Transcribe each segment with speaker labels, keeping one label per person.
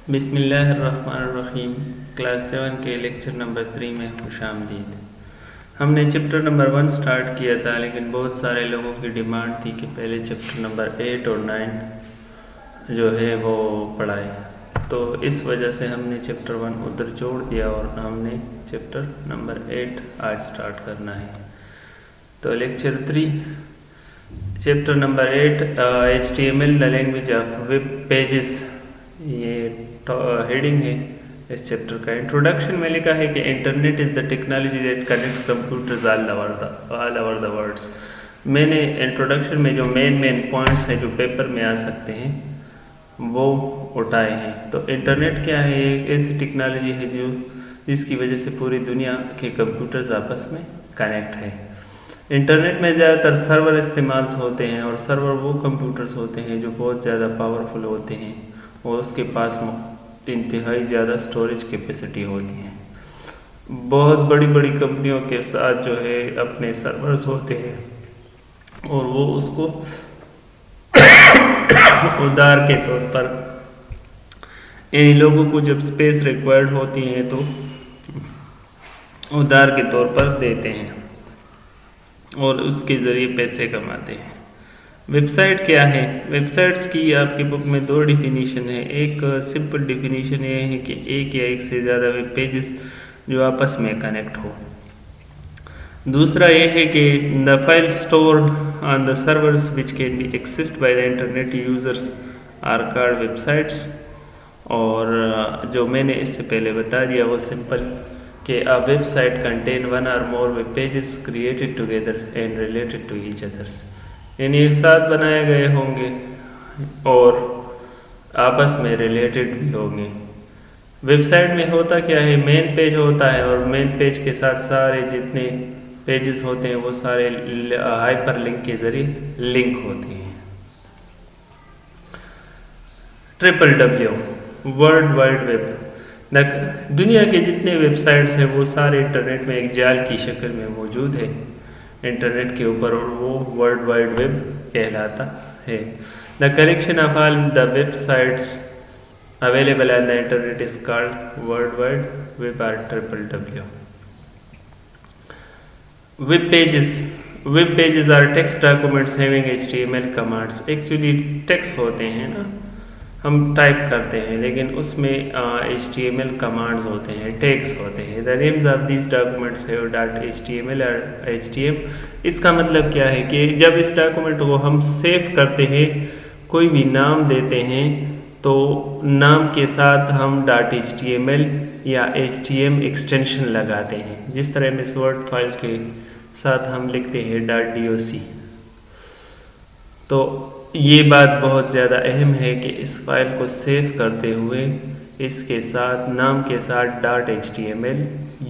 Speaker 1: बिस्मिल्लाहिर्रहमानिर्रहीम। क्लास 7 के lecture number 3 में खुशामदीद। हमने चैप्टर नंबर 1 स्टार्ट किया था, लेकिन बहुत सारे लोगों की डिमांड थी कि पहले चैप्टर नंबर 8 और 9 जो है वो पढ़ाए, तो इस वजह से हमने चैप्टर 1 उधर जोड़ दिया और हमने चैप्टर नंबर 8 आज स्टार्ट करना है। तो lecture 3 chapter number 8 HTML the language of web pages, ये हेडिंग है इस चैप्टर का। इंट्रोडक्शन में लिखा है कि internet is the technology that connect computers all over the world. मैंने इंट्रोडक्शन में जो मेन पॉइंट्स हैं जो पेपर में आ सकते हैं वो उठाए हैं। तो इंटरनेट क्या है? एक ऐसी टेक्नोलॉजी है जो जिसकी वजह से पूरी दुनिया के कंप्यूटर्स आपस में कनेक्ट है। इंटरनेट में ज़्यादातर सर्वर इस्तेमाल होते हैं और सर्वर वो कंप्यूटर्स होते हैं जो बहुत ज़्यादा पावरफुल होते हैं और उसके पास इंतहाई ज़्यादा स्टोरेज कैपेसिटी होती है। बहुत बड़ी बड़ी कंपनियों के साथ जो है अपने सर्वर्स होते हैं और वो उसको उधार के तौर पर इन लोगों को जब स्पेस रिक्वायर्ड होती है तो उधार के तौर पर देते हैं और उसके ज़रिए पैसे कमाते हैं। वेबसाइट क्या है? वेबसाइट्स की आपकी बुक में दो डिफिनीशन है। एक सिंपल डिफिनीशन ये है कि एक या एक से ज़्यादा वेब पेजेस जो आपस में कनेक्ट हो। दूसरा ये है कि the file stored on the servers which can be accessed by the internet users are called websites. और जो मैंने इससे पहले बता दिया वो सिंपल कि a website contain one or more web pages created together and related to each others, यानी एक साथ बनाए गए होंगे और आपस में रिलेटेड भी होंगे। वेबसाइट में होता क्या है? मेन पेज होता है और मेन पेज के साथ सारे जितने पेजेस होते हैं वो सारे हाइपर लिंक के जरिए लिंक होते हैं। www वर्ल्ड वाइड वेब, दुनिया के जितने वेबसाइट्स हैं वो सारे इंटरनेट में एक जाल की शक्ल में मौजूद है इंटरनेट के ऊपर और वो वर्ल्ड वाइड वेब कहलाता है। The collection of all the websites available on the internet is called world wide web और www। Web pages are text documents having HTML commands. Actually text होते हैं ना, हम टाइप करते हैं, लेकिन उसमें HTML कमांड्स होते हैं, टैग्स होते हैं। The names of this documents have .html और HTML। इसका मतलब क्या है कि जब इस डॉक्यूमेंट को हम सेव करते हैं, कोई भी नाम देते हैं तो नाम के साथ हम .html या HTML एक्सटेंशन लगाते हैं। जिस तरह में इस वर्ड फाइल के साथ हम लिखते हैं .doc। तो ये बात बहुत ज़्यादा अहम है कि इस फाइल को सेव करते हुए इसके साथ नाम के साथ .html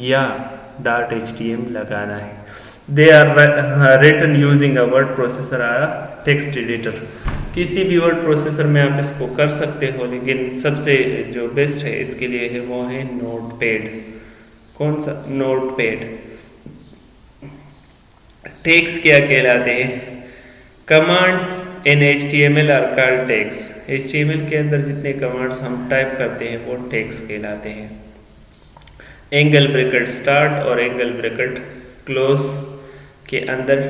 Speaker 1: या .html लगाना है। They are written using a word processor और टेक्स्ट एडिटर। किसी भी वर्ड प्रोसेसर में आप इसको कर सकते हो, लेकिन सबसे जो बेस्ट है इसके लिए है वो है नोटपैड। कौन सा? नोटपैड। टैग्स क्या कहलाते हैं? Commands in HTML are called tags. HTML के अंदर जितने कमांड्स हम टाइप करते हैं वो टैग्स कहलाते हैं। एंगल ब्रैकेट स्टार्ट और एंगल ब्रैकेट क्लोज के अंदर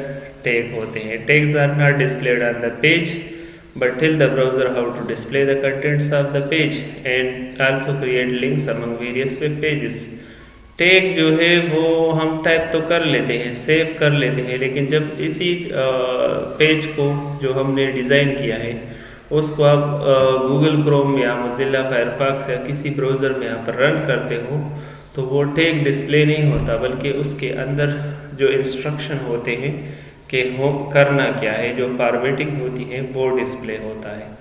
Speaker 1: टैग होते हैं। Tags are not displayed on the page but tell the browser how to display the contents of the page and also create links among various web pages. Tag जो है वो हम type तो कर लेते हैं, सेव कर लेते हैं, लेकिन जब इसी पेज को जो हमने डिज़ाइन किया है उसको आप गूगल क्रोम या मोजिल्ला फायरफॉक्स या किसी ब्राउज़र में आप रन करते हो तो वो टैग डिस्प्ले नहीं होता, बल्कि उसके अंदर जो इंस्ट्रक्शन होते हैं कि हो करना क्या है, जो फॉर्मेटिंग होती है वो डिस्प्ले होता है।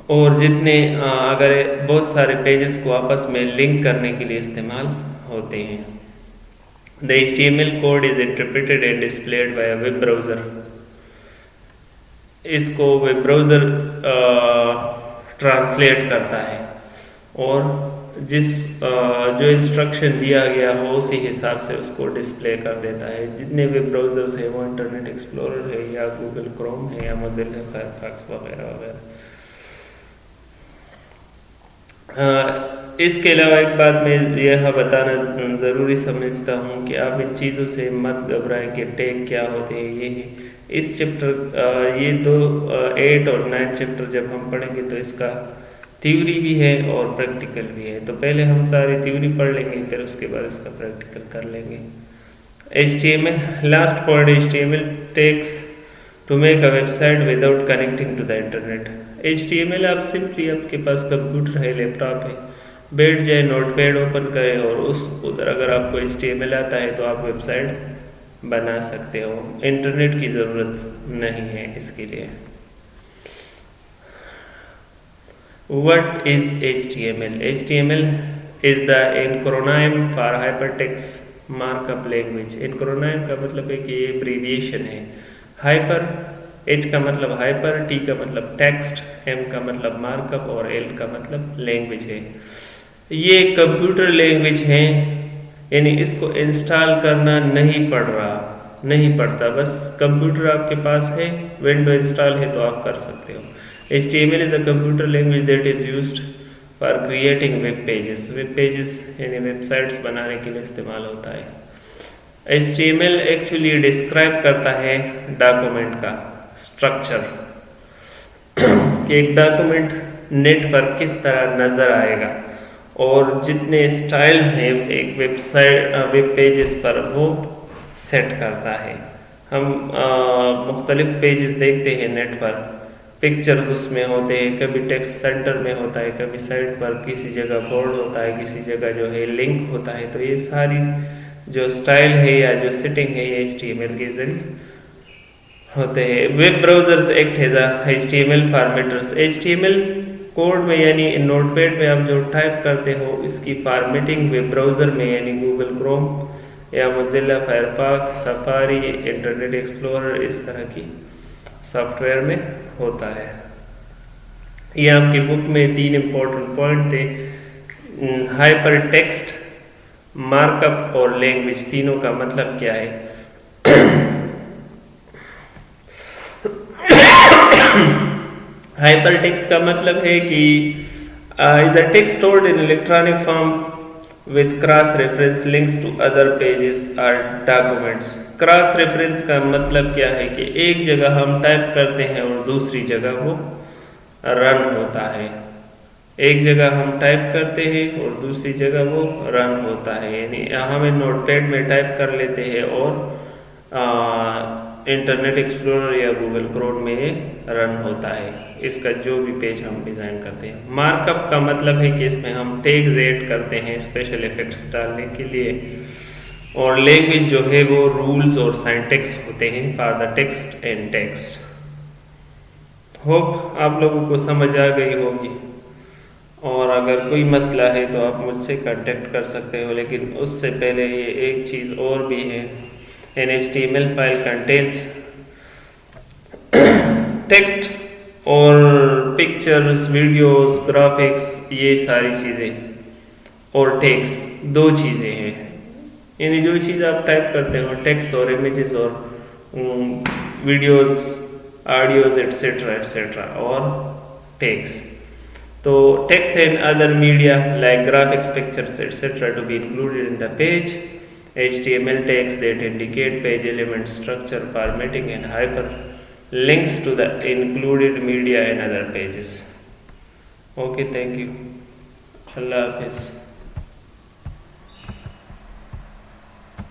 Speaker 1: और जितने अगर बहुत सारे पेजेस को आपस में लिंक करने के लिए इस्तेमाल होते हैं। The HTML code is interpreted and displayed bye a web browser. इसको वेब ब्राउज़र ट्रांसलेट करता है और जो इंस्ट्रक्शन दिया गया हो उसी हिसाब से उसको डिस्प्ले कर देता है। जितने वेब ब्राउज़र्स है वो इंटरनेट एक्सप्लोरर है या गूगल क्रोम है या मोजिल्ला फायरफॉक्स वगैरह वगैरह। इसके अलावा एक बात मैं यह बताना ज़रूरी समझता हूँ कि आप इन चीज़ों से मत घबराएं कि टैग क्या होते हैं। ये इस चैप्टर ये दो 8 और 9 चैप्टर जब हम पढ़ेंगे तो इसका थ्योरी भी है और प्रैक्टिकल भी है। तो पहले हम सारी थ्योरी पढ़ लेंगे, फिर उसके बाद इसका प्रैक्टिकल कर लेंगे। HTML, last point, HTML takes to make a website without connecting to the internet। HTML आप सिंपली आपके पास कंप्यूटर है, लैपटॉप है, बैठ जाए, नोटपैड ओपन करें और उस उधर अगर आपको HTML आता है तो आप वेबसाइट बना सकते हो। इंटरनेट की ज़रूरत नहीं है इसके लिए। What is HTML? HTML is the acronym for hypertext markup language. Acronym का मतलब है कि ये एब्रीविएशन है। हाइपर, एच का मतलब हाइपर, टी का मतलब टेक्स्ट, एम का मतलब मार्कअप और एल का मतलब लैंग्वेज है। ये कंप्यूटर लैंग्वेज है, यानी इसको इंस्टॉल करना नहीं पड़ता, बस कंप्यूटर आपके पास है, विंडो इंस्टॉल है तो आप कर सकते हो। HTML is a computer language that is used for creating web pages। Web pages यानी वेबसाइट्स बनाने के लिए इस्तेमाल होता है। HTML एक्चुअली डिस्क्राइब करता है डॉक्यूमेंट का स्ट्रक्चर कि एक डॉक्यूमेंट नेट पर किस तरह नज़र आएगा और जितने स्टाइल्स हैं एक वेब पेजेस पर वो सेट करता है। हम मुख्तलिफ पेजेस देखते हैं नेट पर, पिक्चर्स उसमें होते हैं, कभी टेक्स्ट सेंटर में होता है, कभी साइड पर किसी जगह बोर्ड होता है, किसी जगह जो है लिंक होता है। तो ये सारी जो स्टाइल है या जो सेटिंग है ये HTML के जरिए होते हैं। Web browsers act as HTML formatters. HTML code में यानी नोटपैड में आप जो टाइप करते हो इसकी फॉर्मेटिंग वेब ब्राउजर में यानी गूगल क्रोम या Mozilla Firefox, safari, internet explorer इस तरह की सॉफ्टवेयर में होता है। ये आपकी बुक में 3 इंपॉर्टेंट पॉइंट थे, हाइपर टेक्स्ट, मार्कअप और लैंग्वेज, तीनों का मतलब क्या है। हाइपर टेक्स्ट का मतलब है कि is a text stored in electronic form with cross reference links to other pages or documents। Cross reference का मतलब क्या है कि एक जगह हम टाइप करते हैं और दूसरी जगह वो रन होता है। एक जगह हम टाइप करते हैं और दूसरी जगह वो रन होता है, यानी हमें नोटपैड में टाइप कर लेते हैं और इंटरनेट एक्सप्लोरर या गूगल क्रोम में रन होता है इसका जो भी पेज हम डिज़ाइन करते हैं। मार्कअप का मतलब है कि इसमें हम टैग्स ऐड करते हैं स्पेशल इफेक्ट्स डालने के लिए, और लैंग्वेज जो है वो रूल्स और सिंटैक्स होते हैं for the text and text. Hope आप लोगों को समझ आ गई होगी, और अगर कोई मसला है तो आप मुझसे कांटेक्ट कर सकते हो। लेकिन उससे पहले ये एक चीज़ और भी है, an HTML file contains text और पिक्चर्स, वीडियोस, ग्राफिक्स, ये सारी चीज़ें और टेक्स्ट, 2 चीज़ें हैं। यानी जो चीज़ आप टाइप करते हो टेक्स्ट और इमेजेस और वीडियोस, ऑडियोज एटसेट्रा और टेक्स्ट। तो text and other media like graphics, pictures etcetera to be included in the page. HTML tags that indicate page element structure, formatting and hyperlinks to the included media and other pages। Okay, thank you. Allah Hafiz।